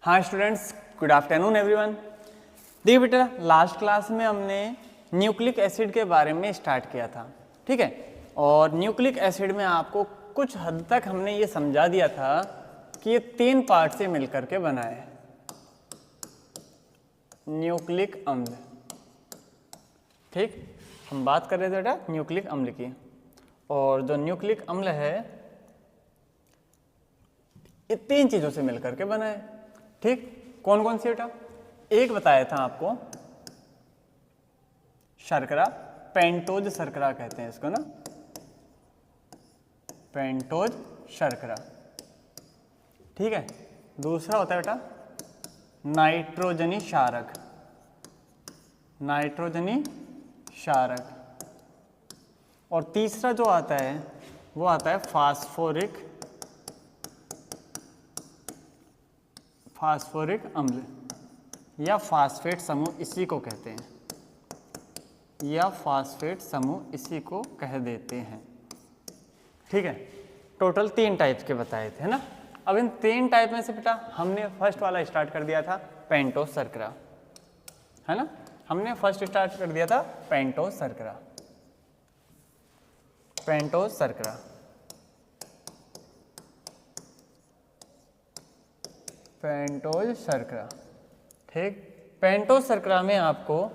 हाँ students, good afternoon everyone. देखिए बेटा, लास्ट क्लास में हमने न्यूक्लिक एसिड के बारे में स्टार्ट किया था, ठीक है। और न्यूक्लिक एसिड में आपको कुछ हद तक हमने ये समझा दिया था कि ये 3 पार्ट से मिलकर के बना है न्यूक्लिक अम्ल, ठीक। हम बात कर रहे थे बेटा न्यूक्लिक अम्ल की, और जो न्यूक्लिक अम्ल है ये 3 चीज़ों से मिलकर के बना है, ठीक। कौन कौन सी बेटा? एक बताया था आपको शर्करा, पेंटोज शर्करा कहते हैं इसको ना, पेंटोज शर्करा, ठीक है। दूसरा होता है बेटा नाइट्रोजनी क्षारक, नाइट्रोजनी क्षारक। और तीसरा जो आता है वो आता है फास्फोरिक अम्ल या फास्फेट समूह, इसी को कहते हैं, या फास्फेट समूह इसी को कह देते हैं, ठीक है। टोटल 3 टाइप्स के बताए थे ना। अब इन 3 टाइप में से बेटा हमने फर्स्ट वाला स्टार्ट कर दिया था पेंटोज शर्करा, है ना। हमने फर्स्ट स्टार्ट कर दिया था पेंटोज शर्करा, पेंटोज शर्करा, पेंटोज शर्करा, ठीक। पेंटोज शर्करा में आपको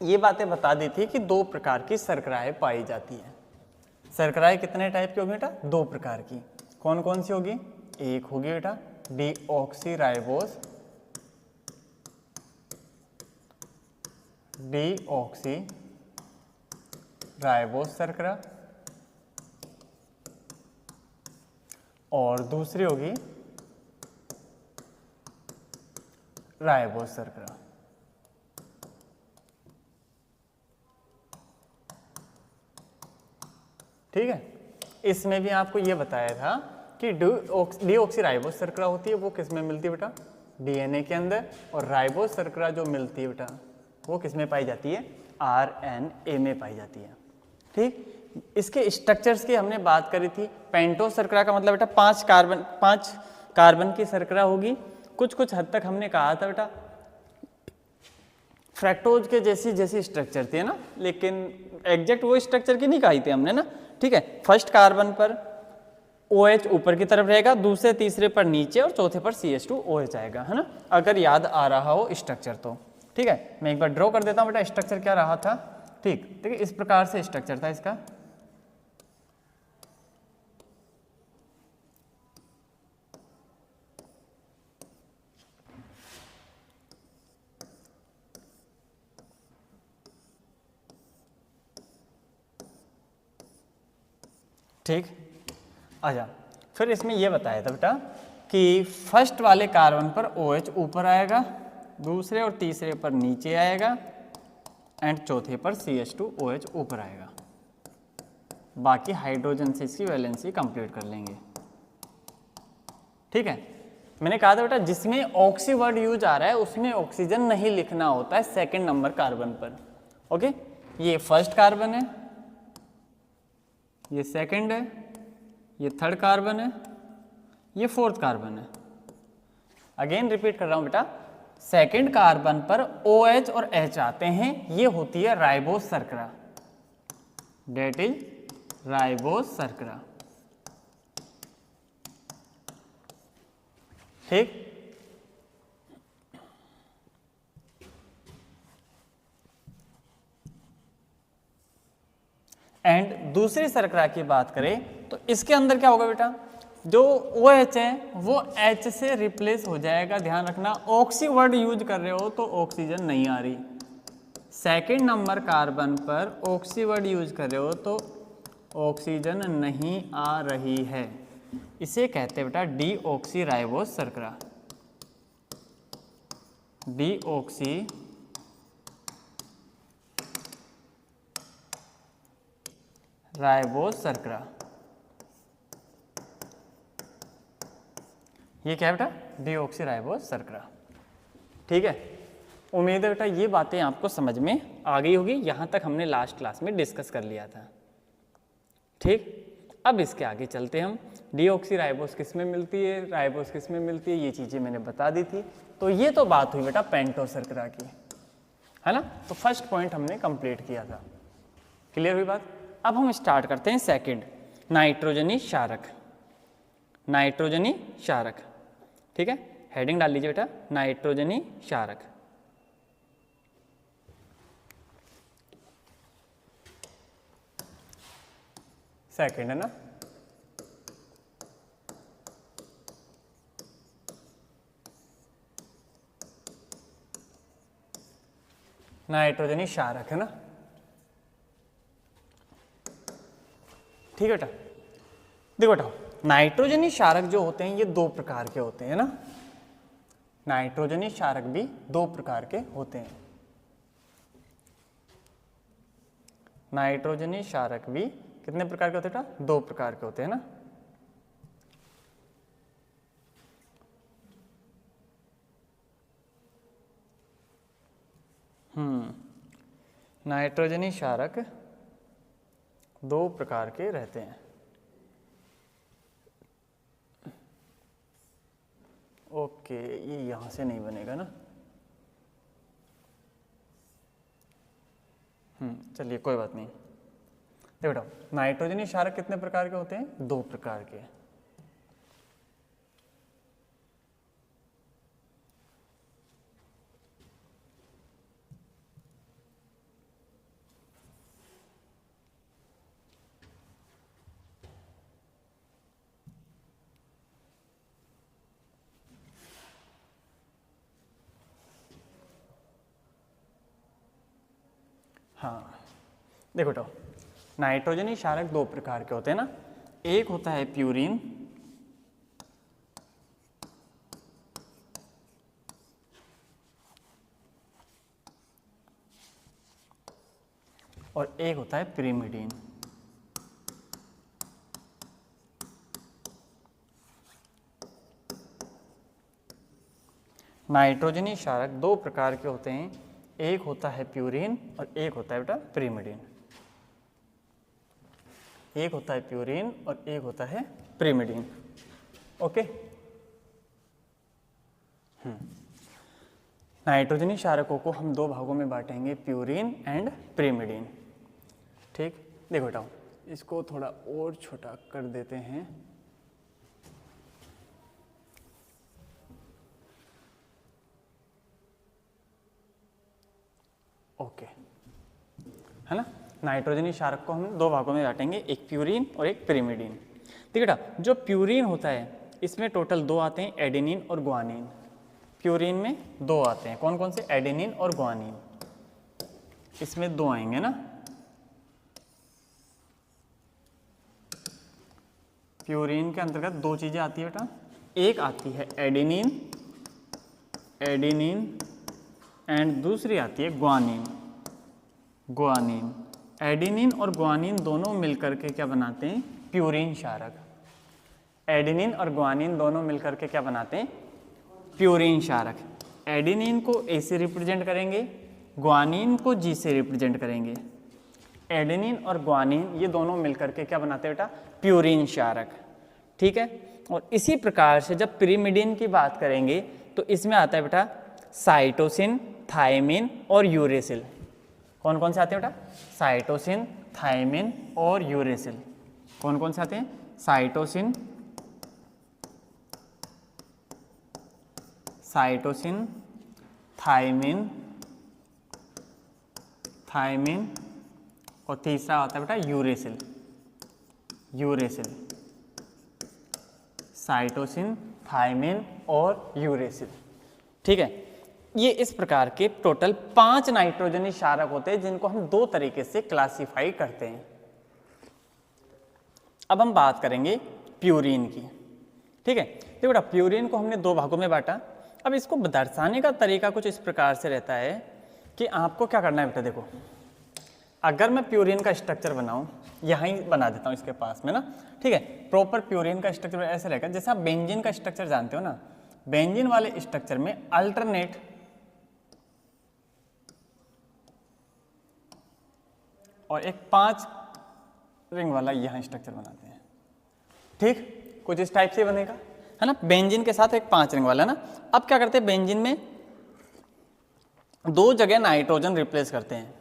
ये बातें बता दी थी कि 2 प्रकार की शर्कराएं पाई जाती हैं। शर्कराएं कितने टाइप की होगी बेटा? 2 प्रकार की। कौन कौन सी होगी? एक होगी बेटा डीऑक्सीराइबोस, डीऑक्सीराइबोस शर्करा, और दूसरी होगी राइबोस शर्करा, ठीक है। इसमें भी आपको ये बताया था कि डीऑक्सीराइबोस शर्करा होती है वो किस में मिलती है बेटा? डीएनए के अंदर। और राइबोस शर्करा जो मिलती है बेटा वो किस में पाई जाती है? आरएनए में पाई जाती है, ठीक। इसके स्ट्रक्चर्स की हमने बात करी थी। पेंटोज शर्करा का मतलब बेटा 5 कार्बन की शर्करा होगी। कुछ हद तक हमने कहा था बेटा फ्रैक्टोज के जैसी स्ट्रक्चर थी, है ना, लेकिन एग्जैक्ट वो स्ट्रक्चर की नहीं कही थी हमने ना, ठीक है। फर्स्ट कार्बन पर OH ऊपर की तरफ रहेगा, दूसरे तीसरे पर नीचे और चौथे पर CH2OH आएगा, है ना, अगर याद आ रहा हो स्ट्रक्चर तो, ठीक है। मैं एक बार ड्रॉ कर देता हूँ बेटा स्ट्रक्चर क्या रहा था, ठीक है। इस प्रकार से स्ट्रक्चर था इसका, ठीक। अच्छा, फिर इसमें यह बताया था बेटा कि फर्स्ट वाले कार्बन पर OH ऊपर आएगा, दूसरे और तीसरे पर नीचे आएगा, एंड चौथे पर CH2OH ऊपर आएगा। बाकी हाइड्रोजन से इसकी वैलेंसी कंप्लीट कर लेंगे, ठीक है। मैंने कहा था बेटा जिसमें ऑक्सी वर्ड यूज आ रहा है उसमें ऑक्सीजन नहीं लिखना होता है सेकंड नंबर कार्बन पर, ओके। ये फर्स्ट कार्बन है, ये सेकंड है, ये थर्ड कार्बन है, ये फोर्थ कार्बन है। अगेन रिपीट कर रहा हूं बेटा, सेकंड कार्बन पर OH और H आते हैं, ये होती है राइबोस शर्करा, डेट इज राइबोस शर्करा, ठीक। एंड दूसरी शर्करा की बात करें तो इसके अंदर क्या होगा बेटा? जो OH है वो H से रिप्लेस हो जाएगा। ध्यान रखना, ऑक्सी वर्ड यूज कर रहे हो तो ऑक्सीजन नहीं आ रही। सेकंड नंबर कार्बन पर ऑक्सी वर्ड यूज कर रहे हो तो ऑक्सीजन नहीं आ रही है। इसे कहते हैं बेटा डीऑक्सीराइबोस शर्करा, डीऑक्सीराइबोस शर्करा। ये क्या है बेटा? डीऑक्सीराइबोस शर्करा, ठीक है। उम्मीद है बेटा ये बातें आपको समझ में आ गई होगी। यहाँ तक हमने लास्ट क्लास में डिस्कस कर लिया था, ठीक। अब इसके आगे चलते हम, डीऑक्सीराइबोस किस में मिलती है, राइबोस किस में मिलती है, ये चीज़ें मैंने बता दी थी। तो ये तो बात हुई बेटा पेंटोस शर्करा की, है ना। तो फर्स्ट पॉइंट हमने कंप्लीट किया था, क्लियर हुई बात। अब हम स्टार्ट करते हैं सेकंड, नाइट्रोजनी क्षारक। नाइट्रोजनी क्षारक, ठीक है, हेडिंग डाल लीजिए बेटा, नाइट्रोजनी क्षारक। सेकंड है ना। नाइट्रोजनी क्षारक है ना, ठीक है बेटा। देखो बेटा, नाइट्रोजनी क्षारक जो होते हैं ये दो प्रकार के होते हैं ना, नाइट्रोजनी क्षारक भी दो प्रकार के होते हैं। नाइट्रोजनी क्षारक भी कितने प्रकार के होते हैं बेटा, दो प्रकार के होते हैं ना। नाइट्रोजनी क्षारक दो प्रकार के रहते हैं। ओके, ये यहां से नहीं बनेगा ना, चलिए कोई बात नहीं। देखो बेटा, नाइट्रोजनी क्षारक कितने प्रकार के होते हैं, दो प्रकार के। हाँ देखो बेटा, नाइट्रोजनी क्षारक दो प्रकार के होते हैं ना, एक होता है प्यूरिन और एक होता है पिरिमिडीन। नाइट्रोजनी क्षारक दो प्रकार के होते हैं, एक होता है प्यूरिन और एक होता है बेटा पिरिमिडीन। एक होता है प्यूरिन और एक होता है पिरिमिडीन। ओके, नाइट्रोजनी क्षारकों को हम दो भागों में बांटेंगे, प्यूरिन एंड पिरिमिडीन। ठीक, देखो बेटा, इसको थोड़ा और छोटा कर देते हैं। ओके, है ना। नाइट्रोजनी क्षारक को हम दो भागों में बांटेंगे, एक प्यूरिन और एक पिरिमिडीन। देखिए बेटा, जो प्यूरिन होता है इसमें टोटल दो आते हैं, एडेनिन और ग्वानिन। प्यूरिन में दो आते हैं, कौन कौन से, एडेनिन और ग्वानिन। इसमें दो आएंगे ना, प्यूरिन के अंतर्गत दो चीजें आती है बेटा, एक आती है एडेनिन, एडेनिन एंड दूसरी आती है ग्वानिन, ग्वानिन। एडेनिन और ग्वानिन दोनों मिलकर के क्या बनाते हैं, प्यूरिन क्षारक। एडेनिन और ग्वानिन दोनों मिलकर के क्या बनाते हैं, प्यूरिन क्षारक। एडेनिन को ए से रिप्रेजेंट करेंगे, ग्वानिन को जी से रिप्रेजेंट करेंगे। एडेनिन और ग्वानिन ये दोनों मिलकर के क्या बनाते हैं बेटा, प्यूरिन क्षारक। ठीक है, और इसी प्रकार से जब पिरिमिडीन की बात करेंगे तो इसमें आता है बेटा साइटोसिन, थायमिन और यूरेसिल। कौन कौन से आते हैं बेटा, साइटोसिन, थायमिन और यूरेसिल। कौन कौन से आते हैं, साइटोसिन, साइटोसिन, थायमिन, थायमिन और तीसरा आता है बेटा यूरेसिल, यूरेसिल। साइटोसिन, थायमिन और यूरेसिल। ठीक है, ये इस प्रकार के टोटल 5 नाइट्रोजनी क्षारक होते हैं जिनको हम दो तरीके से क्लासिफाई करते हैं। अब हम बात करेंगे प्यूरिन की। ठीक है, देखो बेटा, प्यूरिन को हमने दो भागों में बांटा। अब इसको दर्शाने का तरीका कुछ इस प्रकार से रहता है कि आपको क्या करना है बेटा, देखो अगर मैं प्यूरिन का स्ट्रक्चर बनाऊं, यहाँ ही बना देता हूँ इसके पास में ना। ठीक है, प्रॉपर प्यूरिन का स्ट्रक्चर ऐसे रहेगा जैसे आप बेंजीन का स्ट्रक्चर जानते हो ना। बेंजीन वाले स्ट्रक्चर में अल्टरनेट और एक 5 रिंग वाला यहाँ स्ट्रक्चर बनाते हैं। ठीक, कुछ इस टाइप से बनेगा, है ना। बेंजीन के साथ एक 5 रिंग वाला ना। अब क्या करते हैं, बेंजीन में 2 जगह नाइट्रोजन रिप्लेस करते हैं,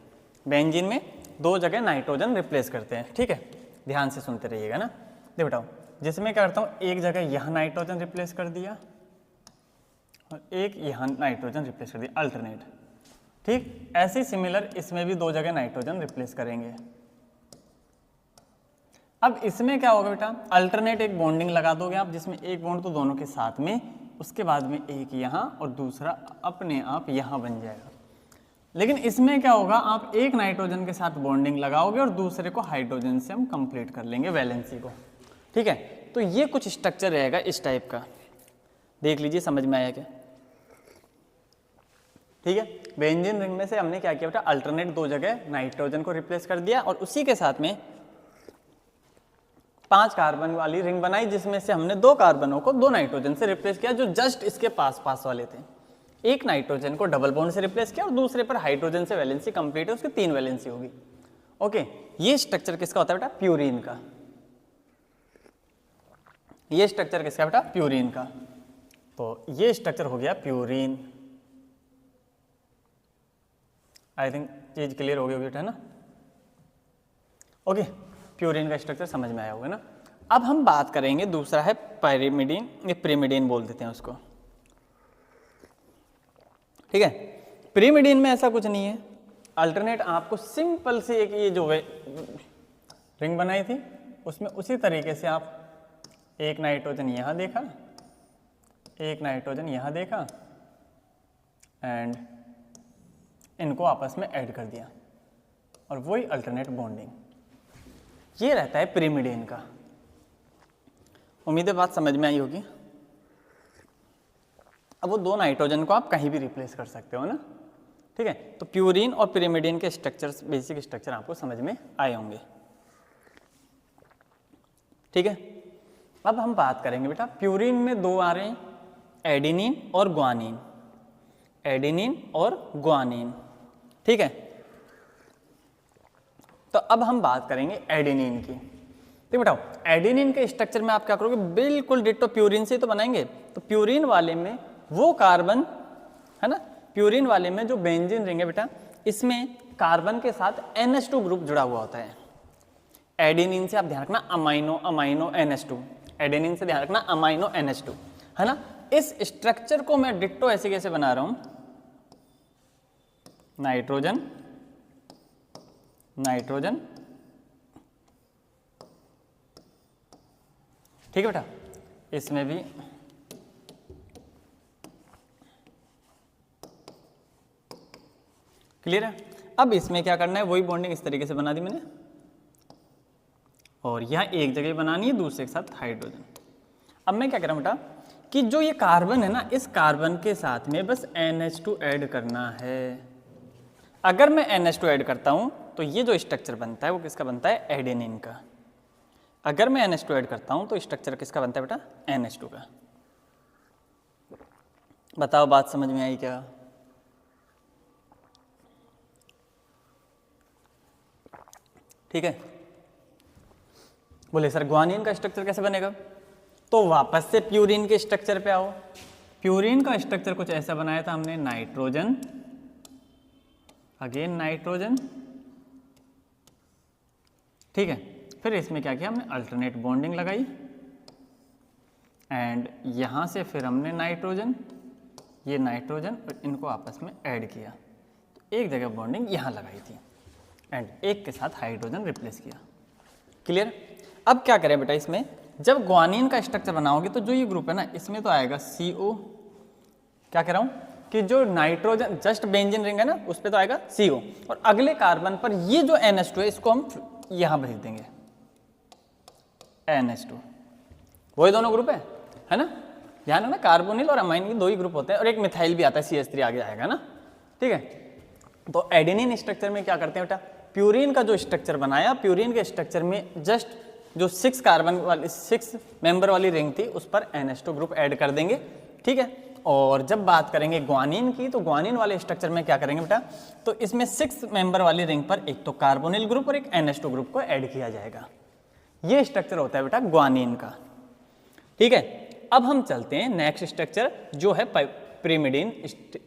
बेंजीन में 2 जगह नाइट्रोजन रिप्लेस करते हैं। ठीक है, ध्यान से सुनते रहिएगा ना। देखो बताओ, जिसमें क्या करता हूँ, एक जगह यहाँ नाइट्रोजन रिप्लेस कर दिया और एक यहाँ नाइट्रोजन रिप्लेस कर दिया, अल्टरनेट। ठीक, ऐसे सिमिलर इसमें भी 2 जगह नाइट्रोजन रिप्लेस करेंगे। अब इसमें क्या होगा बेटा, अल्टरनेट एक बॉन्डिंग लगा दोगे आप, जिसमें एक बॉन्ड तो दोनों के साथ में, उसके बाद में एक यहाँ और दूसरा अपने आप यहाँ बन जाएगा। लेकिन इसमें क्या होगा, आप एक नाइट्रोजन के साथ बॉन्डिंग लगाओगे और दूसरे को हाइड्रोजन से हम कंप्लीट कर लेंगे वैलेंसी को। ठीक है, तो ये कुछ स्ट्रक्चर रहेगा इस टाइप का, देख लीजिए समझ में आया क्या। ठीक है, बेंजीन रिंग में से हमने क्या किया बेटा, अल्टरनेट 2 जगह नाइट्रोजन को रिप्लेस कर दिया और उसी के साथ में 5 कार्बन वाली रिंग बनाई, जिसमें से हमने 2 कार्बनों को 2 नाइट्रोजन से रिप्लेस किया जो जस्ट इसके पास पास वाले थे। एक नाइट्रोजन को डबल बॉन्ड से रिप्लेस किया और दूसरे पर हाइड्रोजन से वैलेंसी कंप्लीट है, उसकी 3 वैलेंसी होगी। ओके, ये स्ट्रक्चर किसका होता है बेटा, प्यूरीन का। ये स्ट्रक्चर किसका बेटा, प्यूरीन का। तो ये स्ट्रक्चर हो गया प्यूरीन। आई थिंक चीज क्लियर हो गई होगी बेटा, है ना। ओके, प्यूरीन का स्ट्रक्चर समझ में आया होगा ना। अब हम बात करेंगे, दूसरा है पायरिमिडीन, ये प्रिमिडीन बोल देते हैं उसको। ठीक है, प्रिमिडीन में ऐसा कुछ नहीं है, अल्टरनेट आपको सिंपल से एक ये जो रिंग बनाई थी उसमें उसी तरीके से आप एक नाइट्रोजन यहाँ देखा, एक नाइट्रोजन यहाँ देखा एंड इनको आपस में ऐड कर दिया और वही अल्टरनेट बॉन्डिंग, ये रहता है प्रिमिडीन का। उम्मीद है बात समझ में आई होगी। अब वो 2 नाइट्रोजन को आप कहीं भी रिप्लेस कर सकते हो ना। ठीक है, तो प्यूरीन और प्रिमिडीन के स्ट्रक्चर्स, बेसिक स्ट्रक्चर आपको समझ में आए होंगे। ठीक है, अब हम बात करेंगे बेटा, प्यूरीन में 2 आ रहे हैं, एडेनिन और ग्वानिन, एडेनिन और ग्वानिन। ठीक है, तो अब हम बात करेंगे एडेनिन की। तो बताओ, एडेनिन के स्ट्रक्चर में आप क्या करोगे, बिल्कुल डिट्टो प्यूरीन से तो बनाएंगे। तो प्यूरीन वाले में वो कार्बन है ना, प्यूरीन वाले में जो बेंजीन रिंग है बेटा, इसमें कार्बन के साथ NH2 ग्रुप जुड़ा हुआ होता है। एडेनिन से आप ध्यान रखना अमाइनो अमाइनो NH2, एडेनिन से ध्यान रखना अमाइनो NH2, है ना। इस स्ट्रक्चर को मैं डिट्टो ऐसे कैसे बना रहा हूं, नाइट्रोजन नाइट्रोजन। ठीक है बेटा, इसमें भी क्लियर है। अब इसमें क्या करना है, वही बॉन्डिंग इस तरीके से बना दी मैंने और यह एक जगह बनानी है, दूसरे के साथ हाइड्रोजन। अब मैं क्या कर रहा हूं बेटा, कि जो ये कार्बन है ना, इस कार्बन के साथ में बस NH2 ऐड करना है। अगर मैं NH2 ऐड करता हूं तो ये जो स्ट्रक्चर बनता है वो किसका बनता है, एडेनिन का। अगर मैं NH2 ऐड करता हूं तो स्ट्रक्चर किसका बनता है बेटा, NH2 का। बताओ बात समझ में आई क्या। ठीक है, बोले सर ग्वानिन का स्ट्रक्चर कैसे बनेगा, तो वापस से प्यूरीन के स्ट्रक्चर पे आओ। प्यूरीन का स्ट्रक्चर कुछ ऐसा बनाया था हमने, नाइट्रोजन अगेन नाइट्रोजन। ठीक है, फिर इसमें क्या किया हमने, अल्टरनेट बॉन्डिंग लगाई एंड यहां से फिर हमने नाइट्रोजन, ये नाइट्रोजन और इनको आपस में ऐड किया, तो एक जगह बॉन्डिंग यहां लगाई थी एंड एक के साथ हाइड्रोजन रिप्लेस किया। क्लियर। अब क्या करें बेटा, इसमें जब ग्वानिन का स्ट्रक्चर बनाओगे तो जो ये ग्रुप है ना, इसमें तो आएगा CO, क्या कह रहा हूं कि जो नाइट्रोजन जस्ट बेंजीन रिंग है ना, उस पर तो आएगा CO और अगले कार्बन पर ये जो NH2 है इसको हम यहां भेज देंगे, NH2। वही दोनों ग्रुप है ना, ध्यान रखना कार्बोनिल और अमाइन के 2 ही ग्रुप होते हैं और एक मिथाइल भी आता है, CH3 आगे आएगा ना। ठीक है, तो एडेनिन स्ट्रक्चर में क्या करते हैं बेटा, प्यूरीन का जो स्ट्रक्चर बनाया, प्यूरीन के स्ट्रक्चर में जस्ट जो 6 कार्बन वाली 6 मेंबर वाली रिंग थी उस पर NH2 ग्रुप ऐड कर देंगे। ठीक है, और जब बात करेंगे ग्वानिन की, तो ग्वानिन वाले स्ट्रक्चर में क्या करेंगे बेटा, तो इसमें 6 मेंबर वाली रिंग पर एक तो कार्बोनिल ग्रुप और एक NH2 ग्रुप को ऐड किया जाएगा। ये स्ट्रक्चर होता है बेटा ग्वानिन का। ठीक है, अब हम चलते हैं नेक्स्ट स्ट्रक्चर जो है पिरिमिडीन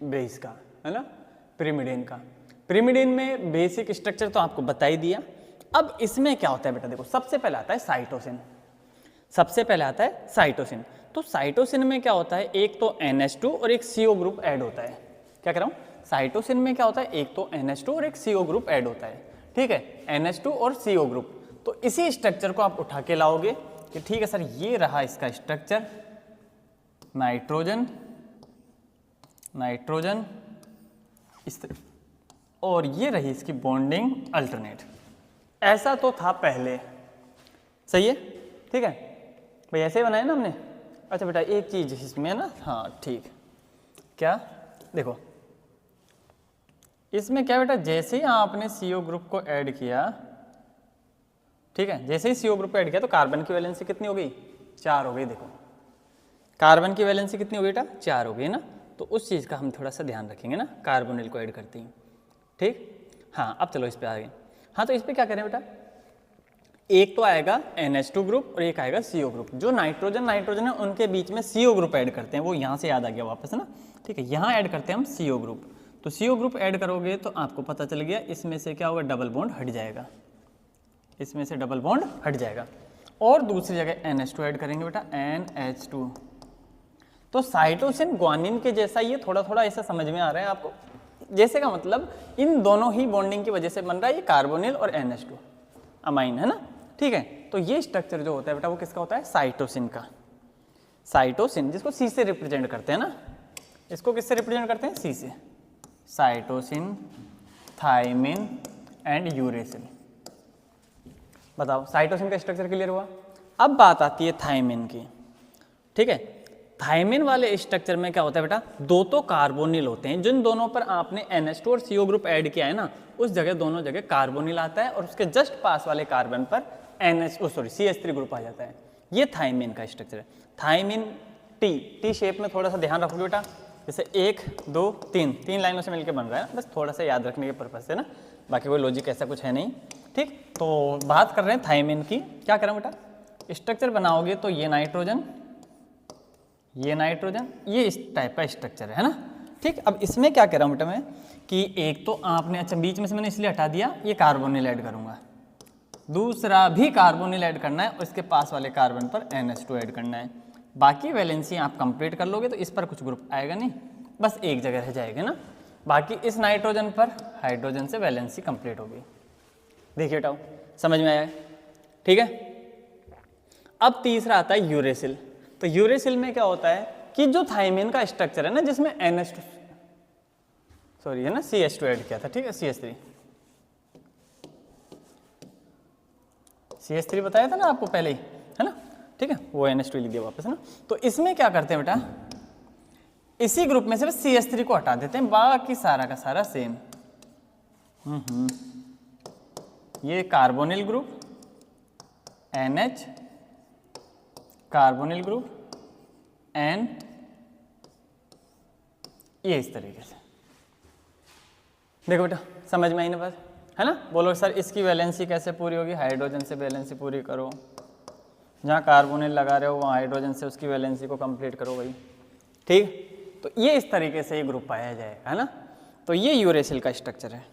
बेस का, है ना, पिरिमिडीन का। पिरिमिडीन में बेसिक स्ट्रक्चर तो आपको बता ही दिया। अब इसमें क्या होता है बेटा, देखो सबसे पहले आता है साइटोसिन। सबसे पहले आता है साइटोसिन। तो साइटोसिन में क्या होता है, एक तो NH2 और एक CO ग्रुप ऐड होता है। क्या कह रहा हूँ, साइटोसिन में क्या होता है, एक तो NH2 और एक CO ग्रुप ऐड होता है। ठीक है, NH2 और CO ग्रुप। तो इसी स्ट्रक्चर को आप उठा के लाओगे कि ठीक है सर ये रहा इसका स्ट्रक्चर, नाइट्रोजन नाइट्रोजन इस तरह, और ये रही इसकी बॉन्डिंग अल्टरनेट। ऐसा तो था पहले, सही है, ठीक है भाई, ऐसे ही बनाया ना हमने। अच्छा बेटा एक चीज इसमें ना, हाँ ठीक, क्या देखो इसमें क्या बेटा, जैसे ही आपने CO ग्रुप को ऐड किया, ठीक है, जैसे ही CO ग्रुप को ऐड किया तो कार्बन की वैलेंसी कितनी हो गई, 4 हो गई। देखो कार्बन की वैलेंसी कितनी हो गई बेटा, 4 हो गई ना। तो उस चीज़ का हम थोड़ा सा ध्यान रखेंगे ना, कार्बोनिल को ऐड करते हैं। ठीक, हाँ अब चलो इस पे आ गए। हाँ तो इस पे क्या करें बेटा, एक तो आएगा NH2 ग्रुप और एक आएगा CO ग्रुप। जो नाइट्रोजन है उनके बीच में CO ग्रुप ऐड करते हैं, वो यहाँ से याद आ गया वापस ना। ठीक है, यहाँ ऐड करते हैं हम CO ग्रुप। तो CO ग्रुप ऐड करोगे तो आपको पता चल गया इसमें से क्या होगा, डबल बॉन्ड हट जाएगा, इसमें से डबल बॉन्ड हट जाएगा। और दूसरी जगह NH2 ऐड करेंगे बेटा, NH2। तो साइटोसिन ग्वानिन के जैसा, ये थोड़ा थोड़ा ऐसा समझ में आ रहा है आपको, जैसे का मतलब इन दोनों ही बॉन्डिंग की वजह से बन रहा है ये कार्बोनिल और NH2 अमाइन, है ना। ठीक है, तो ये स्ट्रक्चर जो होता है बेटा वो किसका होता है, साइटोसिन का। साइटोसिन जिसको C से रिप्रेजेंट करते हैं ना, इसको किससे रिप्रेजेंट करते हैं, C से। Cytosine, thymine and uracil. बताओ साइटोसिन का स्ट्रक्चर क्लियर हुआ। अब बात आती है थायमिन की। ठीक है, थायमिन वाले स्ट्रक्चर में क्या होता है बेटा, दो तो कार्बोनिल होते हैं, जिन दोनों पर आपने NH2 और CO ग्रुप ऐड किया है ना, उस जगह दोनों जगह कार्बोनिल आता है और उसके जस्ट पास वाले कार्बन पर CH3 ग्रुप आ जाता है। ये थायमिन का स्ट्रक्चर है। थायमिन टी शेप में थोड़ा सा ध्यान रखोगे बेटा, जैसे 1 2 3 लाइनों से मिलकर बन रहा है ना, बस थोड़ा सा याद रखने के पर्पज से ना, बाकी कोई लॉजिक ऐसा कुछ है नहीं। ठीक, तो बात कर रहे हैं थायमिन की। क्या करें बेटा, स्ट्रक्चर बनाओगे तो ये नाइट्रोजन ये इस टाइप का स्ट्रक्चर है ना। ठीक, अब इसमें क्या कह रहा हूँ बेटा मैं कि एक तो आपने, अच्छा बीच में से मैंने इसलिए हटा दिया, ये कार्बोनिल ऐड करूंगा, दूसरा भी कार्बोनिल ऐड करना है और इसके पास वाले कार्बन पर NH2 ऐड करना है। बाकी वैलेंसी आप कंप्लीट कर लोगे तो इस पर कुछ ग्रुप आएगा नहीं, बस एक जगह रह जाएगा ना। बाकी इस नाइट्रोजन पर हाइड्रोजन से वैलेंसी कंप्लीट होगी। देखिए बेटा समझ में आया है, ठीक है। अब तीसरा आता है यूरेसिल। तो यूरेसिल में क्या होता है कि जो थायमिन का स्ट्रक्चर है ना, जिसमें NH2 सॉरी है ना CH2 ऐड किया था, ठीक है, CH3 बताया था ना आपको पहले ही, है ना, ठीक है, वो NH2 लिख दिया वापस ना। तो इसमें क्या करते हैं बेटा, इसी ग्रुप में से CH3 को हटा देते हैं, बाकी सारा का सारा सेम। ये carbonyl group NH, carbonyl group N, ये इस तरीके से। देखो बेटा समझ में आई ना बात, है ना। बोलो सर इसकी वैलेंसी कैसे पूरी होगी, हाइड्रोजन से वैलेंसी पूरी करो, जहाँ कार्बोनिल लगा रहे हो वहाँ हाइड्रोजन से उसकी वैलेंसी को कंप्लीट करो भाई। ठीक, तो ये इस तरीके से ये ग्रुप पाया जाएगा, है ना। तो ये यूरेसिल का स्ट्रक्चर है,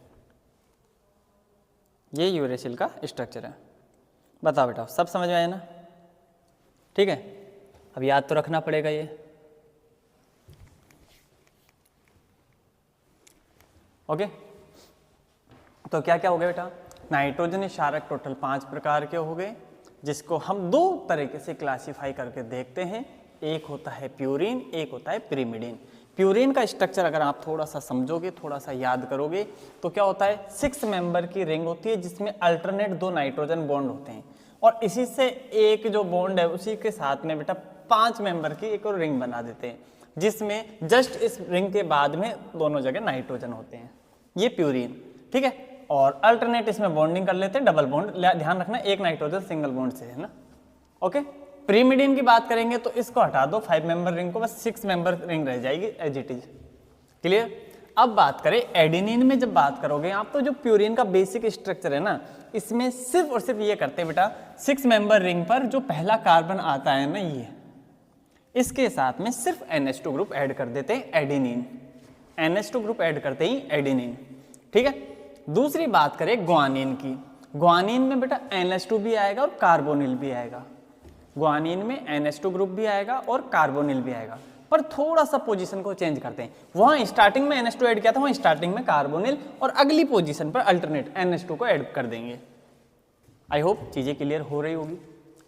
ये यूरेसिल का स्ट्रक्चर है। बताओ बेटा सब समझ में आया ना, ठीक है। अब याद तो रखना पड़ेगा ये, ओके। तो क्या क्या हो गया बेटा, नाइट्रोजन क्षारक टोटल 5 प्रकार के हो गए, जिसको हम 2 तरीके से क्लासिफाई करके देखते हैं। एक होता है प्यूरिन, एक होता है पिरिमिडीन। प्यूरिन का स्ट्रक्चर अगर आप थोड़ा सा समझोगे, थोड़ा सा याद करोगे तो क्या होता है, 6 मेंबर की रिंग होती है जिसमें अल्टरनेट 2 नाइट्रोजन बॉन्ड होते हैं, और इसी से एक जो बॉन्ड है उसी के साथ में बेटा 5 मेंबर की एक और रिंग बना देते हैं, जिसमें जस्ट इस रिंग के बाद में दोनों जगह नाइट्रोजन होते हैं। ये प्यूरिन, ठीक है। और अल्टरनेट इसमें बॉन्डिंग कर लेते हैं, डबल बॉन्ड, ध्यान रखना एक नाइट्रोजन सिंगल बॉन्ड से, है ना, ओके। पिरिमिडीन की बात करेंगे तो इसको हटा दो 5 मेंबर रिंग को, बस 6 मेंबर रिंग रह जाएगी एज इट इज, क्लियर। अब बात करें एडेनिन में, जब बात करोगे आप तो जो प्यूरिन का बेसिक स्ट्रक्चर है ना, इसमें सिर्फ और सिर्फ ये करते हैं बेटा 6 मेंबर रिंग पर जो पहला कार्बन आता है ना, ये इसके साथ में सिर्फ NH2 ग्रुप ऐड कर देते हैं एडेनिन, NH2 ग्रुप ऐड करते ही एडेनिन। ठीक है, दूसरी बात करें ग्वानिन की, ग्वानिन में बेटा NH2 भी आएगा और कार्बोनिल भी आएगा, ग्वानिन में NH2 ग्रुप भी आएगा और कार्बोनिल भी आएगा, पर थोड़ा सा पोजीशन को चेंज करते हैं। वहां स्टार्टिंग में NH2 ऐड किया था, वहां स्टार्टिंग में कार्बोनिल और अगली पोजीशन पर अल्टरनेट NH2 को ऐड कर देंगे। आई होप चीजें क्लियर हो रही होगी।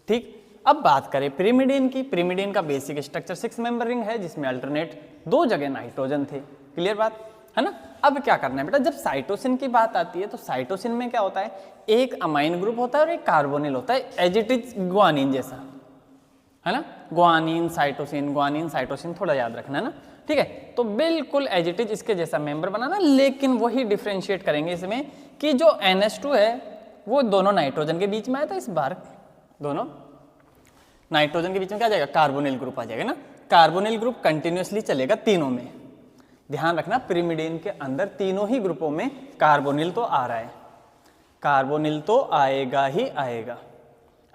ठीक, अब बात करें पिरिमिडीन की, पिरिमिडीन का बेसिक स्ट्रक्चर 6 मेंबर रिंग है जिसमें अल्टरनेट 2 जगह नाइट्रोजन थे। क्लियर बात है ना। अब क्या करना है बेटा, जब साइटोसिन की बात आती है तो साइटोसिन में क्या होता है, एक अमाइन ग्रुप होता है और एक कार्बोनिल होता है, एज इट इज ग्वानिन जैसा, है ना। ग्वानिन साइटोसिन थोड़ा याद रखना है ना। ठीक है, तो बिल्कुल एज इट इज इसके जैसा मेंबर बनाना, लेकिन वही डिफ्रेंशिएट करेंगे इसमें कि जो NH2 है वो दोनों नाइट्रोजन के बीच में आया था, इस बार दोनों नाइट्रोजन के बीच में क्या आ जाएगा, कार्बोनिल ग्रुप आ जाएगा ना। कार्बोनिल ग्रुप कंटिन्यूअसली चलेगा तीनों में, ध्यान रखना पिरिमिडीन के अंदर तीनों ही ग्रुपों में कार्बोनिल तो आ रहा है, कार्बोनिल तो आएगा ही आएगा,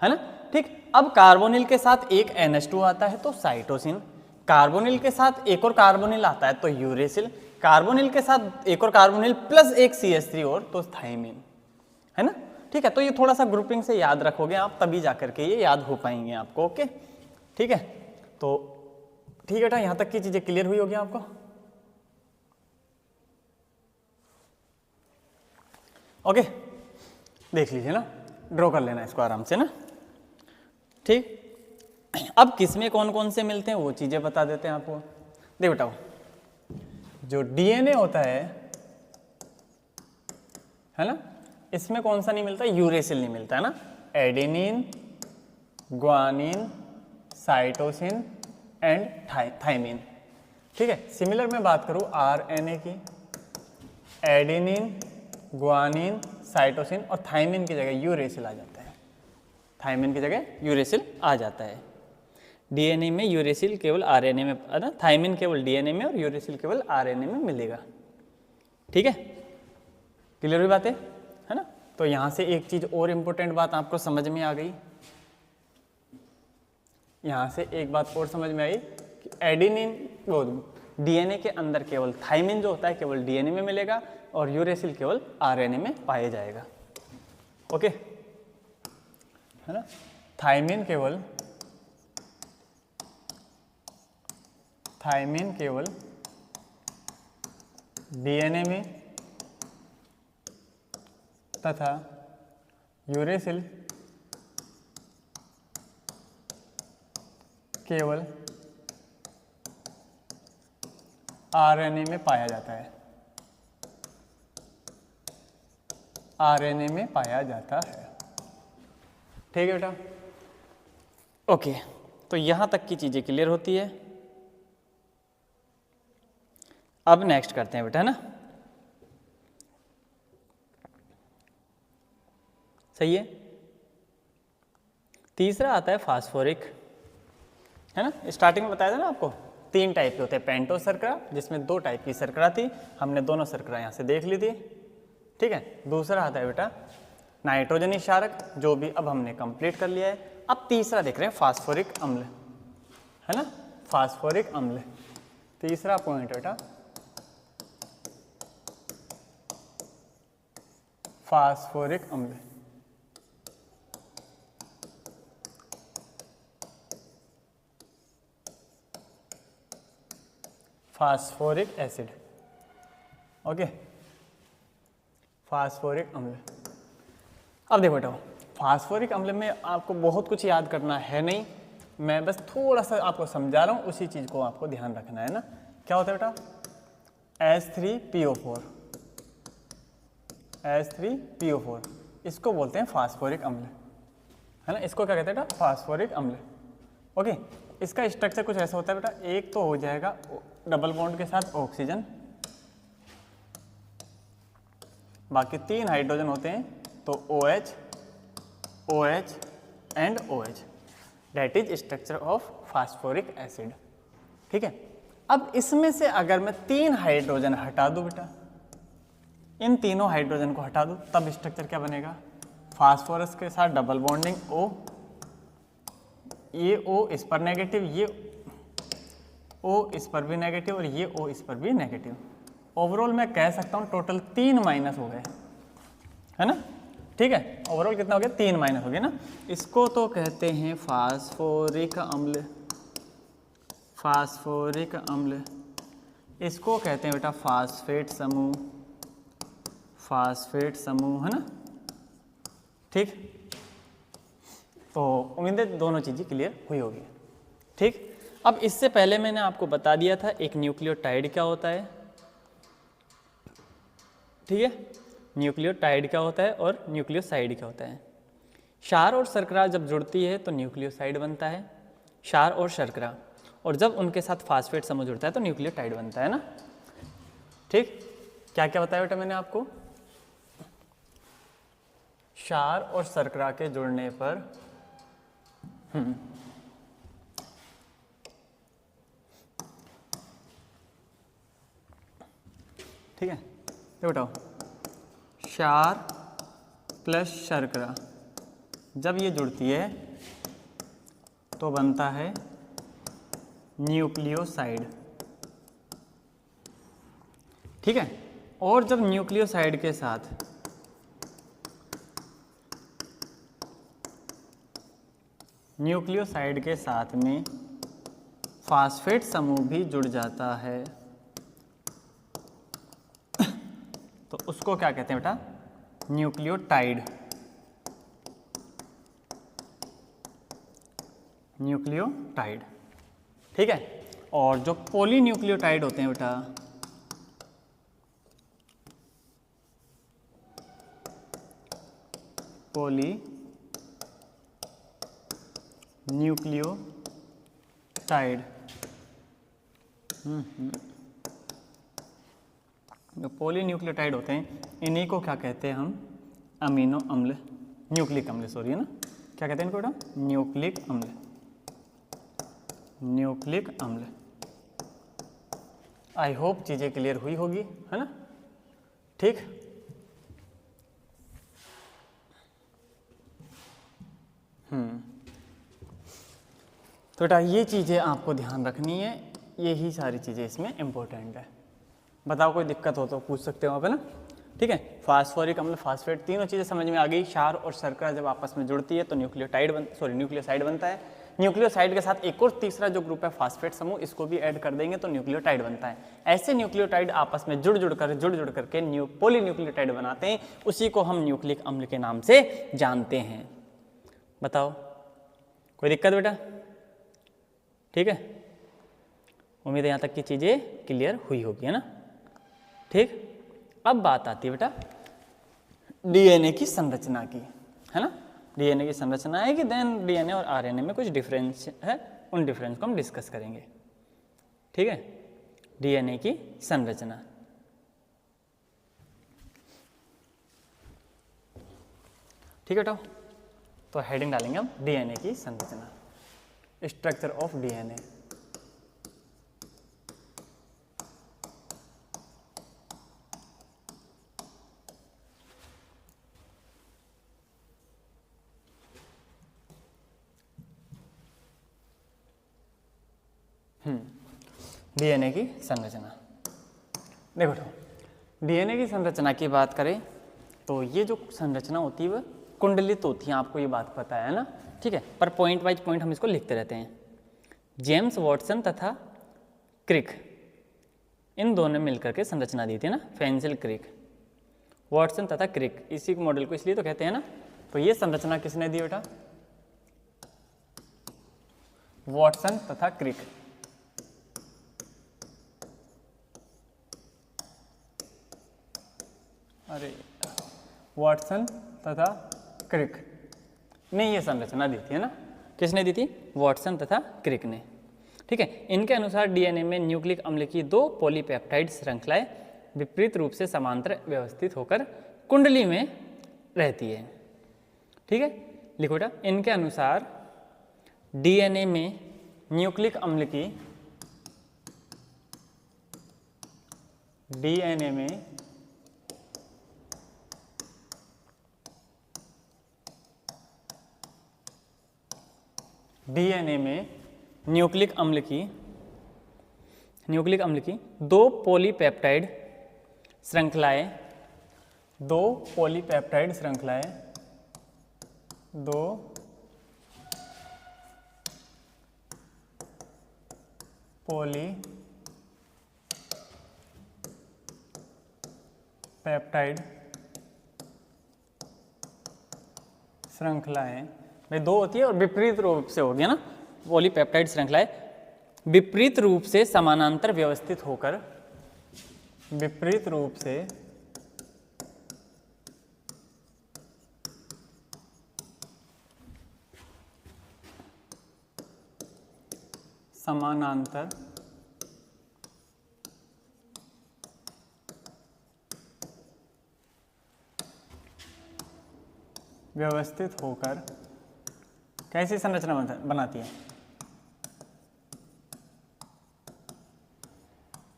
है ना। ठीक, अब कार्बोनिल के साथ एक NH2 आता है तो साइटोसिन, कार्बोनिल के साथ एक और कार्बोनिल आता है तो यूरेसिल, कार्बोनिल के साथ एक और कार्बोनिल प्लस एक CH3 और तो थाइमिन, है ना। ठीक है, तो ये थोड़ा सा ग्रुपिंग से याद रखोगे आप, तभी जाकर के ये याद हो पाएंगे आपको। ओके, ठीक है, तो ठीक है बेटा, यहां तक की चीजें क्लियर हुई होगी आपको। ओके, देख लीजिए ना, ड्रॉ कर लेना इसको आराम से ना। ठीक, अब किसमें कौन कौन से मिलते हैं वो चीजें बता देते हैं आपको। देख बेटा, जो DNA होता है ना, इसमें कौन सा नहीं मिलता, यूरेसिल नहीं मिलता है ना। Adenine, guanine, cytosine and thymine. ठीक है, सिमिलर मैं बात करूं RNA की, एडेनिन, ग्वानिन, साइटोसिन और थाइमिन की जगह यूरेसिल आ जाता है, थाइमिन की जगह यूरेसिल आ जाता है। DNA में यूरेसिल केवल RNA में, है ना, थाइमिन केवल DNA में और यूरेसिल केवल RNA में मिलेगा। ठीक है, क्लियर हुई बातें, है ना। तो यहां से एक चीज और इंपॉर्टेंट बात आपको समझ में आ गई, यहां से एक बात और समझ में आई कि एडेनिन वो DNA के अंदर केवल थाइमिन जो होता है केवल DNA में मिलेगा और यूरेसिल केवल RNA में पाया जाएगा। ओके, है ना, थाइमिन केवल DNA में तथा यूरेसिल केवल RNA में पाया जाता है, RNA में पाया जाता है। ठीक है बेटा, ओके, तो यहां तक की चीजें क्लियर होती है। अब नेक्स्ट करते हैं बेटा, है ना, सही है। तीसरा आता है फास्फोरिक, है ना। स्टार्टिंग में बताया था ना आपको 3 टाइप के होते हैं, पेंटो शर्करा जिसमें 2 टाइप की शर्करा थी, हमने दोनों शर्करा यहाँ से देख ली थी। ठीक है, दूसरा आता है बेटा नाइट्रोजनी क्षारक, जो भी अब हमने कंप्लीट कर लिया है। अब तीसरा देख रहे हैं फास्फोरिक अम्ल, है ना, फास्फोरिक अम्ल तीसरा पॉइंट बेटा, फास्फोरिक अम्ल। फास्फोरिक एसिड, ओके, फास्फोरिक अम्ल। अब देखो बेटा, फास्फोरिक अम्ल में आपको बहुत कुछ याद करना है नहीं, मैं बस थोड़ा सा आपको समझा रहा हूँ, उसी चीज को आपको ध्यान रखना है ना। क्या होता है बेटा, H3PO4, H3PO4 इसको बोलते हैं फास्फोरिक अम्ल, है ना। इसको क्या कहते हैं बेटा, फास्फोरिक अम्ल। ओके, इसका स्ट्रक्चर कुछ ऐसा होता है बेटा, एक तो हो जाएगा डबल बॉन्ड के साथ ऑक्सीजन, बाकी 3 हाइड्रोजन होते हैं, तो OH, OH and OH, that is structure of phosphoric acid. ठीक है, अब इसमें से अगर मैं 3 हाइड्रोजन हटा दूं बेटा, इन तीनों हाइड्रोजन को हटा दूं, तब स्ट्रक्चर क्या बनेगा, फास्फोरस के साथ डबल बॉन्डिंग O, ये O इस पर नेगेटिव, ये O इस पर भी नेगेटिव और ये O इस पर भी नेगेटिव। ओवरऑल मैं कह सकता हूँ टोटल 3 माइनस हो गए, है ना, ठीक है। ओवरऑल कितना हो गया, 3 माइनस हो गया ना। इसको तो कहते हैं फास्फोरिक अम्ल, फास्फोरिक अम्ल। इसको कहते हैं बेटा फास्फेट समूह, फास्फेट समूह, है ना, ठीक। तो उम्मीद है दोनों चीज़ें क्लियर हुई होगी, ठीक। अब इससे पहले मैंने आपको बता दिया था एक न्यूक्लियोटाइड क्या होता है, ठीक है, न्यूक्लियोटाइड क्या होता है और न्यूक्लियोसाइड क्या होता है। क्षार और शर्करा जब जुड़ती है तो न्यूक्लियोसाइड बनता है, क्षार और शर्करा, और जब उनके साथ फास्फेट समूह जुड़ता है तो न्यूक्लियोटाइड बनता है ना, ठीक। क्या क्या बताया बेटा मैंने आपको, क्षार और शर्करा के जुड़ने पर ठीक है, तो बताओ क्षार प्लस शर्करा जब ये जुड़ती है तो बनता है न्यूक्लियोसाइड, ठीक है। और जब न्यूक्लियोसाइड के साथ में फास्फेट समूह भी जुड़ जाता है तो उसको क्या कहते हैं बेटा, न्यूक्लियोटाइड, न्यूक्लियोटाइड, ठीक है। और जो पॉलीन्यूक्लियोटाइड होते हैं बेटा, पॉलीन्यूक्लियोटाइड, जो पॉलीन्यूक्लियोटाइड होते हैं इन्हीं को क्या कहते हैं हम, अमीनो अम्ल, न्यूक्लिक अम्ल, सॉरी, है ना, क्या कहते हैं इनको बेटा, न्यूक्लिक अम्ल, न्यूक्लिक अम्ल। आई होप चीज़ें क्लियर हुई होगी, है ना, ठीक। तो बेटा ये चीज़ें आपको ध्यान रखनी है, यही सारी चीज़ें इसमें इम्पोर्टेंट है। बताओ कोई दिक्कत हो तो पूछ सकते हो आप, है ना, ठीक है। फास्फोरिक अम्ल, फास्फेट, तीनों चीज़ें समझ में आ गई। क्षार और शर्करा जब आपस में जुड़ती है तो न्यूक्लियोसाइड बनता है। न्यूक्लियोसाइड के साथ एक और तीसरा जो ग्रुप है फास्फेट समूह, इसको भी ऐड कर देंगे तो न्यूक्लियोटाइड बनता है। ऐसे न्यूक्लियोटाइड आपस में जुड़ जुड़ करके पॉलीन्यूक्लियोटाइड बनाते हैं, उसी को हम न्यूक्लिक अम्ल के नाम से जानते हैं। बताओ कोई दिक्कत बेटा, ठीक है। उम्मीद है यहाँ तक की चीज़ें क्लियर हुई होगी, है ना, ठीक। अब बात आती है बेटा डीएनए की संरचना की, है ना। डीएनए की संरचना है कि देन डीएनए और आरएनए में कुछ डिफरेंस है, उन डिफरेंस को हम डिस्कस करेंगे, ठीक है। डीएनए की संरचना, ठीक है। तो हेडिंग डालेंगे हम डीएनए की संरचना, स्ट्रक्चर ऑफ डीएनए। डीएनए की संरचना, देखो तो डीएनए की संरचना की बात करें तो ये जो संरचना होती है वह कुंडलित होती है, आपको ये बात पता है ना, ठीक है। पर पॉइंट वाइज पॉइंट हम इसको लिखते रहते हैं। जेम्स वॉटसन तथा क्रिक, इन दोनों ने मिलकर के संरचना दी थी ना, फेंसिल क्रिक, वॉटसन तथा क्रिक, इसी मॉडल को इसलिए तो कहते हैं ना। तो ये संरचना किसने दी बेटा, वॉटसन तथा क्रिक। अरे वॉटसन तथा क्रिक ने ये संरचना दी थी, है ना। किसने दी थी, वॉटसन तथा क्रिक ने, ठीक है। इनके अनुसार डीएनए में न्यूक्लिक अम्ल की 2 पॉलीपेप्टाइड श्रृंखलाएं विपरीत रूप से समांतर व्यवस्थित होकर कुंडली में रहती है, ठीक है। लिखो बेटा, इनके अनुसार डीएनए में न्यूक्लिक अम्ल की डीएनए में न्यूक्लिक अम्ल की दो पॉलीपेप्टाइड श्रृंखलाएं भाई दो होती है और विपरीत रूप से हो गया ना, पॉलीपेप्टाइड श्रृंखलाएं विपरीत रूप से समानांतर व्यवस्थित होकर कैसी संरचना बनाती है?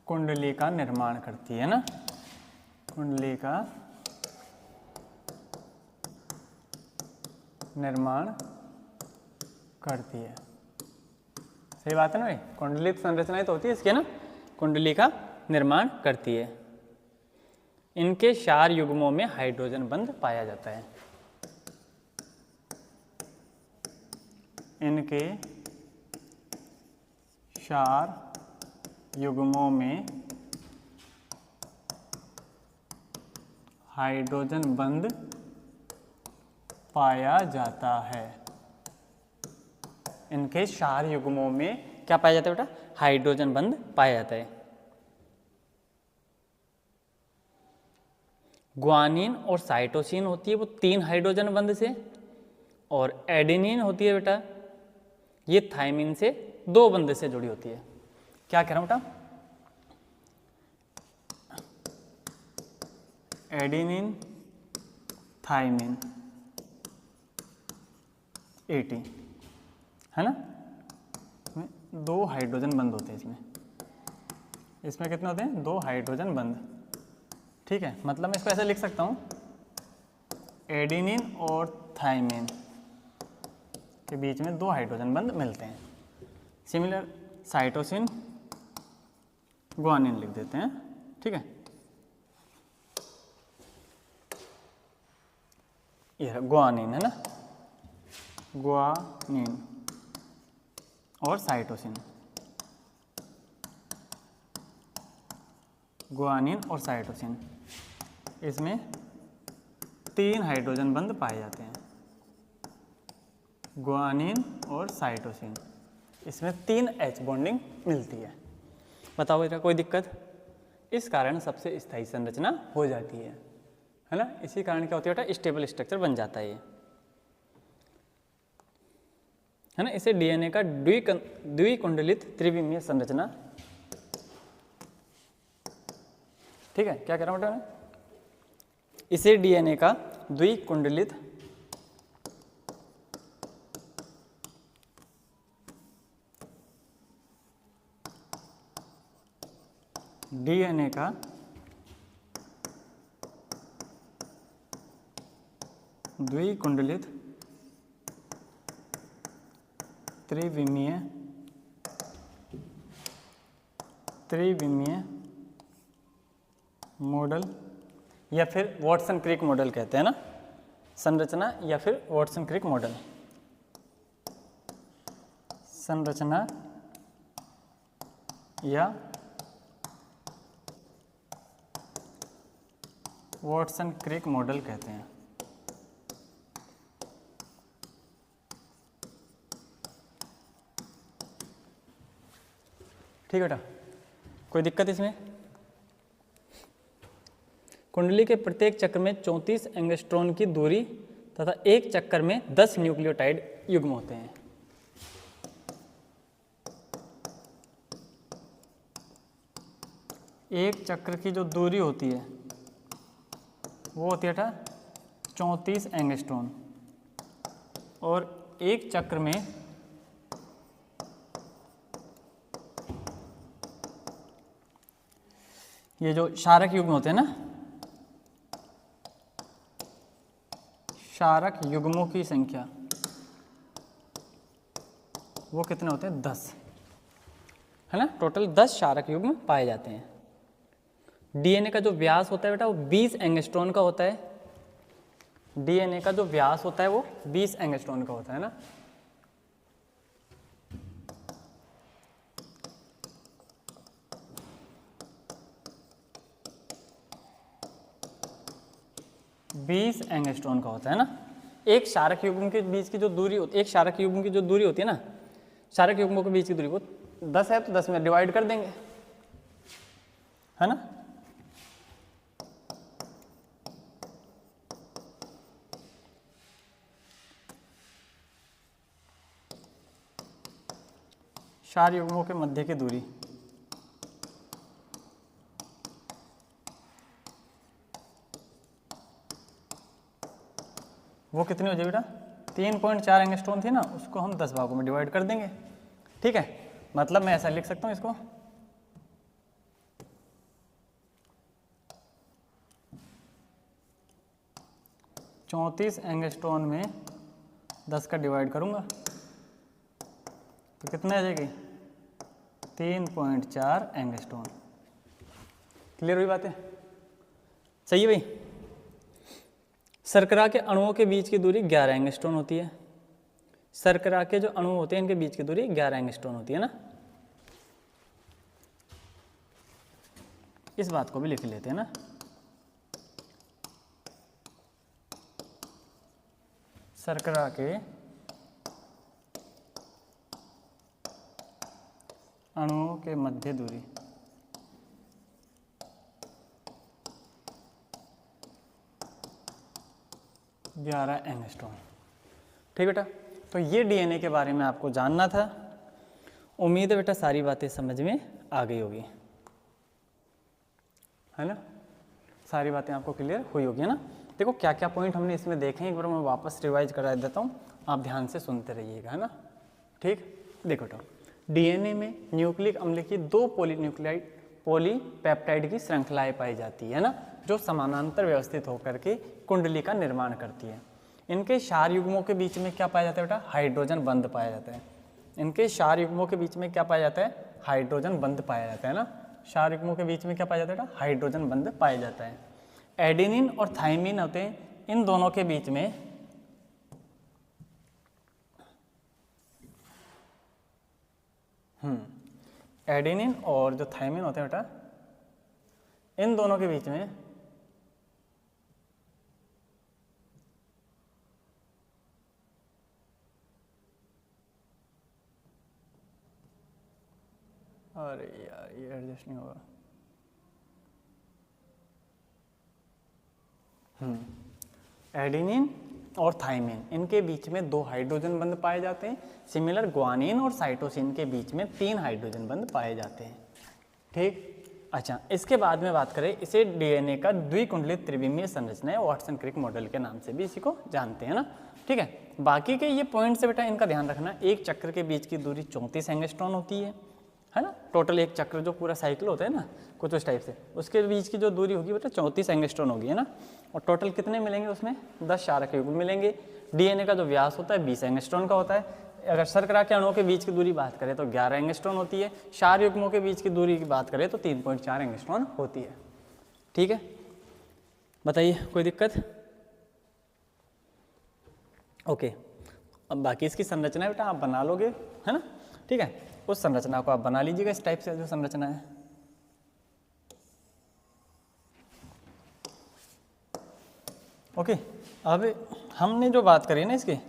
कुंडली का निर्माण करती है ना, कुंडली का निर्माण करती है। सही बात है ना भाई, कुंडलित संरचनाएं तो होती है इसके ना, कुंडली का निर्माण करती है। इनके क्षार युग्मों में हाइड्रोजन बंध पाया जाता है। इनके क्षार युग्मों में हाइड्रोजन बंध पाया जाता है। इनके क्षार युग्मों में क्या पाया जाता है बेटा? हाइड्रोजन बंध पाया जाता है। ग्वानिन और साइटोसिन होती है वो 3 हाइड्रोजन बंध से, और एडेनिन होती है बेटा ये थायमिन से 2 बंध से जुड़ी होती है। क्या कह रहा हूं बेटा? एडेनिन थायमिन 80 है ना, 2 हाइड्रोजन बंध होते हैं इसमें कितने होते हैं? 2 हाइड्रोजन बंध। ठीक है, मतलब मैं इसको ऐसे लिख सकता हूं, एडेनिन और थायमिन के बीच में 2 हाइड्रोजन बंध मिलते हैं। सिमिलर साइटोसिन ग्वानिन लिख देते हैं। ठीक है, यह ग्वानिन है ना, ग्वानिन और साइटोसिन, ग्वानिन और साइटोसिन, इसमें 3 हाइड्रोजन बंध पाए जाते हैं। ग्वानिन और साइटोसिन, इसमें 3 H बॉन्डिंग मिलती है। बताओ बेटा कोई दिक्कत? इस कारण सबसे स्थायी संरचना हो जाती है ना। इसी कारण क्या होती है बेटा? स्टेबल स्ट्रक्चर बन जाता है ये, है ना। इसे डीएनए का द्विकुंडलित त्रिविमीय संरचना, ठीक है, क्या कह रहा हूं बेटा मैं? इसे डीएनए का द्विकुंडलित त्रिविमीय मॉडल या फिर वॉटसन क्रिक मॉडल कहते हैं ना, संरचना या फिर वॉटसन क्रिक मॉडल, संरचना या वॉटसन क्रिक मॉडल कहते हैं। ठीक है बेटा, कोई दिक्कत इसमें? कुंडली के प्रत्येक चक्र में 34 एंगस्ट्रॉन की दूरी तथा एक चक्कर में 10 न्यूक्लियोटाइड युग्म होते हैं। एक चक्र की जो दूरी होती है वो होती है बेटा 34 एंगस्ट्रॉन, और एक चक्र में ये जो क्षारक युग्म होते हैं ना, क्षारक युग्मों की संख्या वो कितने होते हैं? 10, है ना। टोटल 10 क्षारक युग्म पाए जाते हैं। डीएनए का जो व्यास होता है बेटा वो 20 एंगस्ट्रॉन का होता है। डीएनए का जो व्यास होता है वो 20 एंगस्ट्रॉन का होता है ना। बीस एंगस्ट्रॉन का होता है ना। एक क्षारक युग्म के बीच की जो दूरी होती है, एक क्षारक युग्म की जो दूरी होती है ना, क्षारक युग्मों के बीच की दूरी वो 10 है, तो 10 में डिवाइड कर देंगे, है ना। क्षार युग्मों के मध्य की दूरी वो कितनी हो जाएगी बेटा? 3.4 एंगस्ट्रॉन थी ना, उसको हम 10 भागों में डिवाइड कर देंगे, ठीक है। मतलब मैं ऐसा लिख सकता हूँ इसको, चौंतीस एंगस्ट्रॉन में 10 का डिवाइड करूँगा तो कितना आ जाएगी? 3.4 एंगस्ट्रॉन। क्लियर हुई बातें? सही है भाई। शर्करा के अणुओं के बीच की दूरी 11 एंगस्ट्रॉन होती है। शर्करा के जो अणु होते हैं इनके बीच की दूरी 11 एंगस्ट्रॉन होती है ना। इस बात को भी लिख लेते हैं ना। शर्करा के अणुओं के मध्य दूरी ग्यारह एंगस्ट्रॉन। ठीक बेटा, तो ये डीएनए के बारे में आपको जानना था। उम्मीद है बेटा सारी बातें समझ में आ गई होगी, है ना। सारी बातें आपको क्लियर हुई होगी, है ना। देखो क्या क्या पॉइंट हमने इसमें देखे हैं, एक बार मैं वापस रिवाइज करा देता हूँ, आप ध्यान से सुनते रहिएगा, है ना। ठीक, देखो तो डीएनए में न्यूक्लिक अम्ल की 2 पॉलीपेप्टाइड की श्रृंखलाएं पाई जाती है ना, जो समानांतर व्यवस्थित होकर के कुंडली का निर्माण करती है। इनके क्षार युग्मों के बीच में क्या पाया जाता है बेटा? हाइड्रोजन बंध पाया जाता है। इनके क्षार युग्मों के बीच में क्या पाया जाता है? हाइड्रोजन बंध पाया जाता है ना। क्षार युग्मों के बीच में क्या पाया जाता है बेटा? हाइड्रोजन बंध पाया जाता है। एडेनिन और थाइमिन होते हैं, इन दोनों के बीच में एडेनिन और जो थाइमिन होते हैं बेटा, इन दोनों के बीच में अरे यार ये एडजस्ट नहीं होगा। एडेनिन और थाइमिन इनके बीच में 2 हाइड्रोजन बंध पाए जाते हैं। सिमिलर ग्वानिन और साइटोसिन के बीच में 3 हाइड्रोजन बंध पाए जाते हैं। ठीक, अच्छा इसके बाद में बात करें, इसे डीएनए का द्विकुंडलित त्रिविमीय संरचना है, वाटसन क्रिक मॉडल के नाम से भी इसी को जानते हैं ना। ठीक है, बाकी के ये पॉइंट्स है बेटा, इनका ध्यान रखना। एक चक्र के बीच की दूरी 34 एंगस्ट्रॉन होती है ना। टोटल एक चक्र जो पूरा साइकिल होता है ना कुछ उस टाइप से, उसके बीच की जो दूरी होगी बेटा 34 एंगस्ट्रॉन होगी, है ना। और टोटल कितने मिलेंगे उसमें? 10 क्षारक युग्म मिलेंगे। डीएनए का जो व्यास होता है 20 एंगस्ट्रॉन का होता है। अगर शर्करा के अणुओं के बीच की दूरी बात करें तो 11 एंगस्ट्रॉन होती है। क्षार युग्मों के बीच की दूरी की बात करें तो 3.4 एंगस्ट्रॉन होती है। ठीक है, बताइए कोई दिक्कत? ओके, अब बाकी इसकी संरचना बेटा आप बना लोगे, है ना। ठीक है, उस संरचना को आप बना लीजिएगा इस टाइप से जो संरचना है। ओके, अब हमने जो बात करी ना इसकी, है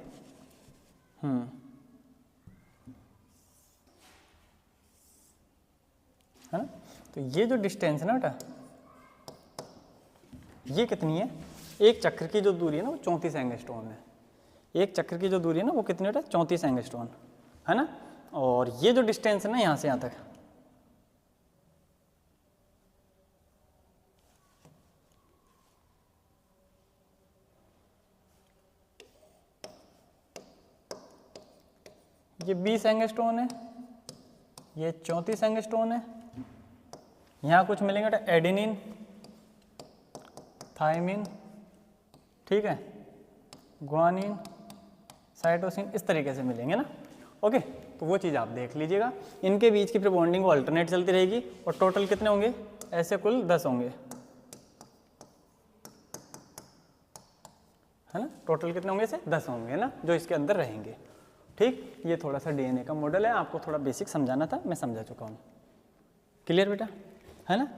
ना, तो ये जो डिस्टेंस है ना बेटा, ये कितनी है? एक चक्र की जो दूरी है ना वो 34 एंगस्ट्रॉन है। एक चक्र की जो दूरी है ना वो कितनी बेटा? 34 एंगस्ट्रॉन, है ना। और ये जो डिस्टेंस है ना यहाँ से यहाँ तक, ये 20 एंगस्ट्रॉन है, ये 34 एंगस्ट्रॉन है, यहाँ कुछ मिलेंगे बेटा एडेनिन, थायमिन, ठीक है, ग्वानिन, साइटोसिन, इस तरीके से मिलेंगे ना। ओके, तो वो चीज़ आप देख लीजिएगा। इनके बीच की फिर बॉन्डिंग वो अल्टरनेट चलती रहेगी और टोटल कितने होंगे, ऐसे कुल 10 होंगे, है ना। टोटल कितने होंगे, ऐसे 10 होंगे ना, जो इसके अंदर रहेंगे। ठीक, ये थोड़ा सा डीएनए का मॉडल है, आपको थोड़ा बेसिक समझाना था, मैं समझा चुका हूँ। क्लियर बेटा, है ना।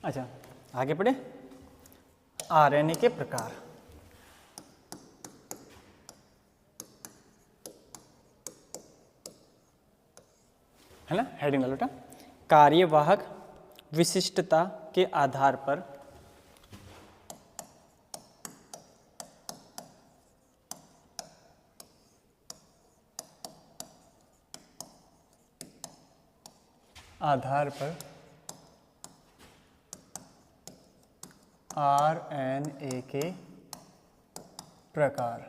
अच्छा, आगे बढ़े। आरएनए के प्रकार, है ना, हेडिंग डालो बेटा। कार्यवाहक विशिष्टता के आधार पर आरएनए के प्रकार,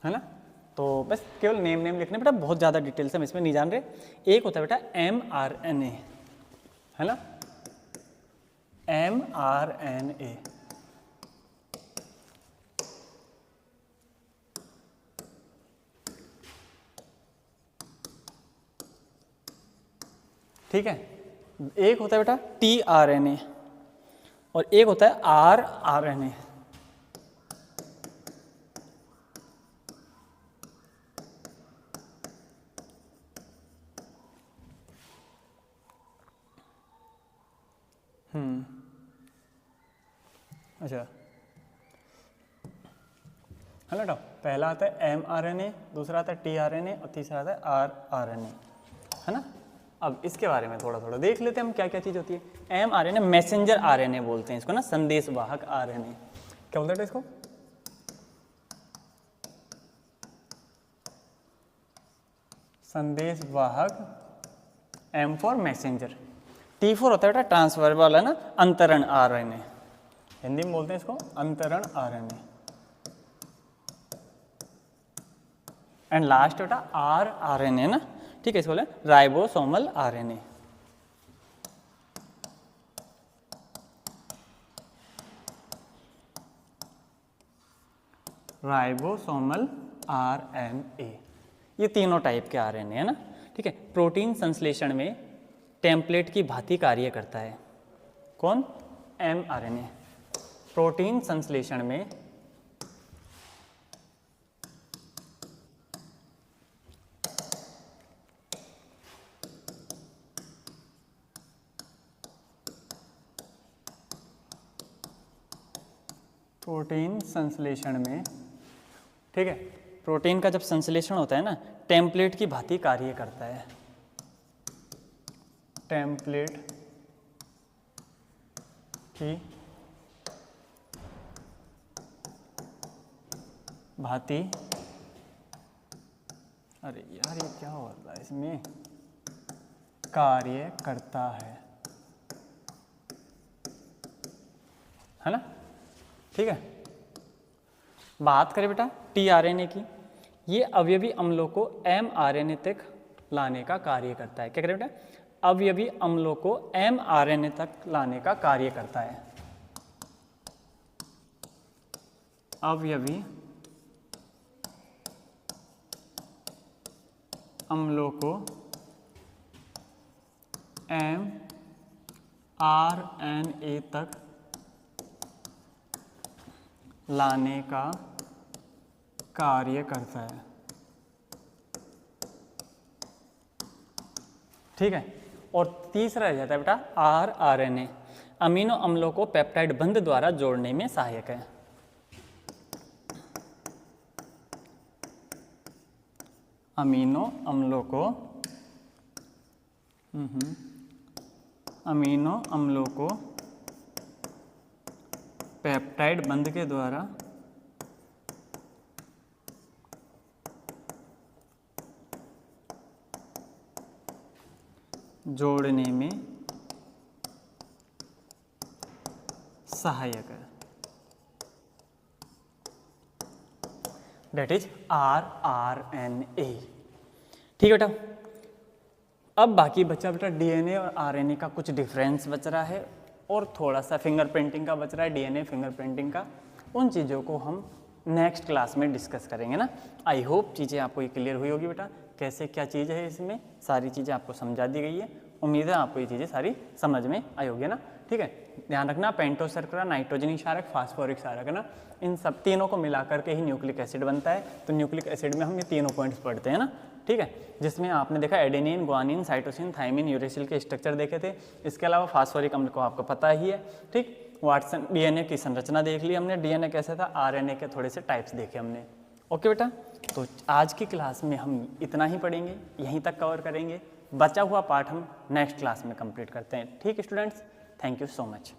है ना। तो बस केवल नेम लिखने बेटा, बहुत ज़्यादा डिटेल्स हम इसमें नहीं जान रहे। एक होता है बेटा mRNA, है ना, mRNA, ठीक है। एक होता है बेटा tRNA और एक होता है rRNA। अच्छा, है ना बेटा, पहला आता है mRNA, दूसरा आता है tRNA और तीसरा आता है rRNA, है ना। अब इसके बारे में थोड़ा थोड़ा देख लेते हैं हम क्या क्या चीज़ होती है। mRNA मैसेंजर आरएनए बोलते हैं इसको ना, संदेशवाहक आरएनए। क्या बोलते हैं इसको, संदेशवाहक, M for messenger, T for होता है बेटा ट्रांसफर वाला ना, अंतरण आरएनए, हिंदी में बोलते हैं इसको अंतरण आरएनए। एंड लास्ट बेटा rRNA ना, ठीक है, इसको बोले राइबोसोमल आरएनए। राइबोसोमल आरएनए, ये तीनों टाइप के आरएनए है ना, ठीक है। प्रोटीन संश्लेषण में टेम्पलेट की भांति कार्य करता है। कौन, mRNA। प्रोटीन संश्लेषण में ठीक है, प्रोटीन का जब संश्लेषण होता है ना, टेम्पलेट की भांति कार्य करता है। टेम्पलेट की भांति, अरे यार ये क्या हो रहा है इसमें, कार्य करता है ना, ठीक है। बात करें बेटा tRNA की, ये अवयवी अम्लों को mRNA तक लाने का कार्य करता है। क्या करें बेटा, अवयवी अम्लों को mRNA तक लाने का कार्य करता है। अवयवी अम्लों को mRNA तक लाने का कार्य करता है, ठीक है। और तीसरा रह जाता है बेटा rRNA, अमीनो अम्लों को पेप्टाइड बंध द्वारा जोड़ने में सहायक है। अमीनो अम्लों को पेप्टाइड बंध के द्वारा जोड़ने में सहायक है। That is rRNA। ठीक है बेटा, अब बाकी बचा बेटा डीएनए और आरएनए का कुछ डिफरेंस बच रहा है और थोड़ा सा फिंगरप्रिंटिंग का बच रहा है, डीएनए फिंगरप्रिंटिंग का। उन चीज़ों को हम नेक्स्ट क्लास में डिस्कस करेंगे ना। आई होप चीज़ें आपको ये क्लियर हुई होगी बेटा, कैसे क्या चीज़ है इसमें, सारी चीज़ें आपको समझा दी गई है। उम्मीद है आपको ये चीज़ें सारी समझ में आई होगी ना। ठीक है, ध्यान रखना पेंटोस शर्करा, नाइट्रोजनी क्षारक, फास्फोरिक क्षारक है ना, इन सब तीनों को मिला करके ही न्यूक्लिक एसिड बनता है। तो न्यूक्लिक एसिड में हम ये तीनों पॉइंट्स पढ़ते हैं ना। ठीक है, जिसमें आपने देखा adenine, guanine, cytosine, thymine, uracil के स्ट्रक्चर देखे थे। इसके अलावा फास्फोरिक अम्ल को आपको पता ही है। ठीक, वाटसन डीएनए की संरचना देख ली हमने, डीएनए कैसे था, आरएनए के थोड़े से टाइप्स देखे हमने। ओके बेटा, तो आज की क्लास में हम इतना ही पढ़ेंगे, यहीं तक कवर करेंगे। बचा हुआ पार्ट हम नेक्स्ट क्लास में कंप्लीट करते हैं। ठीक students, thank you so much.